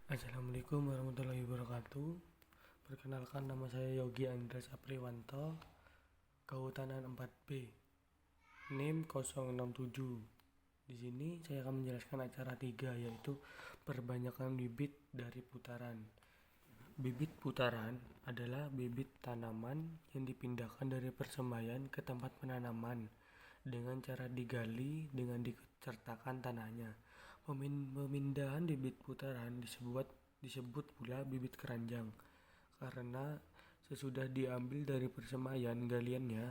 Assalamualaikum warahmatullahi wabarakatuh. Perkenalkan, nama saya Yogi Andres Apriwanto, Kehutanan 4B, NIM 067. Di sini saya akan menjelaskan acara 3, yaitu perbanyakan bibit dari putaran. Bibit putaran adalah bibit tanaman yang dipindahkan dari persemaian ke tempat penanaman dengan cara digali dengan disertakan tanahnya. Pemindahan bibit putaran disebut pula bibit keranjang karena sesudah diambil dari persemaian galiannya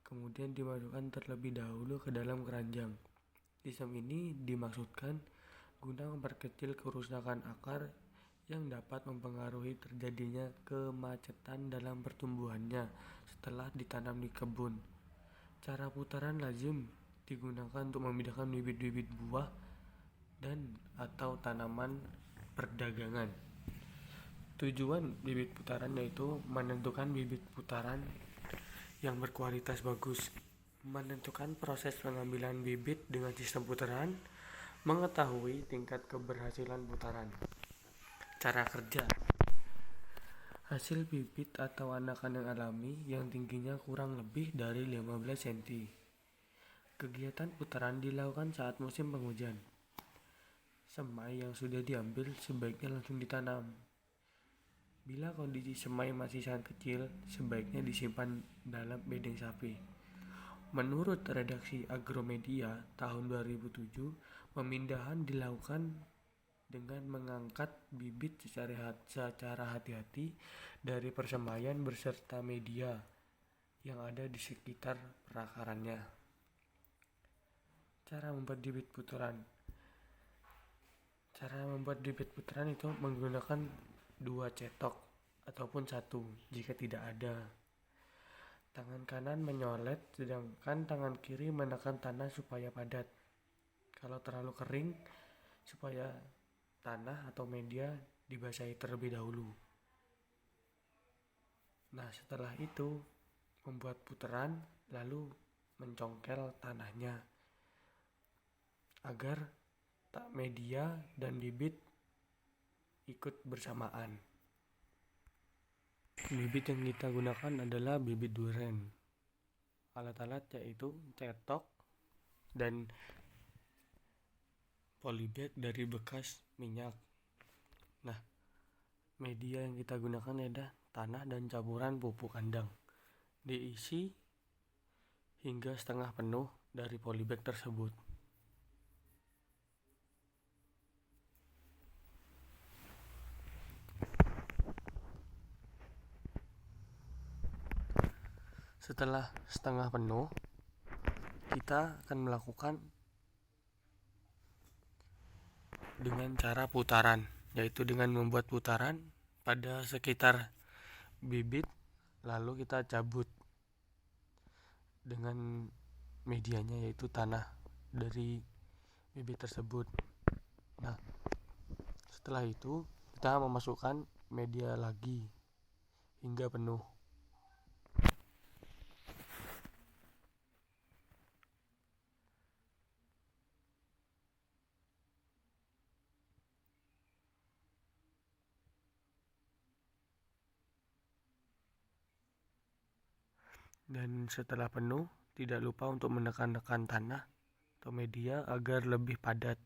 kemudian dimasukkan terlebih dahulu ke dalam keranjang. Sistem ini dimaksudkan guna memperkecil kerusakan akar yang dapat mempengaruhi terjadinya kemacetan dalam pertumbuhannya setelah ditanam di kebun. Cara putaran lazim digunakan untuk memindahkan bibit-bibit buah dan atau tanaman perdagangan. Tujuan bibit putaran yaitu menentukan bibit putaran yang berkualitas bagus, menentukan proses pengambilan bibit dengan sistem putaran, mengetahui tingkat keberhasilan putaran. Cara kerja: hasil bibit atau anakan yang alami yang tingginya kurang lebih dari 15 cm. Kegiatan putaran dilakukan saat musim penghujan. Semai yang sudah diambil sebaiknya langsung ditanam. Bila kondisi semai masih sangat kecil, sebaiknya disimpan dalam bedeng sapi. Menurut redaksi Agromedia tahun 2007, pemindahan dilakukan dengan mengangkat bibit secara hati-hati dari persemaian beserta media yang ada di sekitar perakarannya. Cara membuat bibit putaran itu menggunakan 2 cetok ataupun 1 jika tidak ada. Tangan kanan menyolet sedangkan tangan kiri menekan tanah supaya padat. Kalau terlalu kering, supaya tanah atau media dibasahi terlebih dahulu. Nah, setelah itu membuat putaran lalu mencongkel tanahnya agar media dan bibit ikut bersamaan. Bibit yang kita gunakan adalah bibit duren. Alat-alat yaitu cetok dan polybag dari bekas minyak. Nah, media yang kita gunakan adalah tanah dan campuran pupuk kandang. Diisi hingga setengah penuh dari polybag tersebut. Setelah setengah penuh, kita akan melakukan dengan cara putaran, yaitu dengan membuat putaran pada sekitar bibit, lalu kita cabut dengan medianya yaitu tanah dari bibit tersebut. Nah, setelah itu kita memasukkan media lagi hingga penuh. Dan setelah penuh, tidak lupa untuk menekan-nekan tanah atau media agar lebih padat.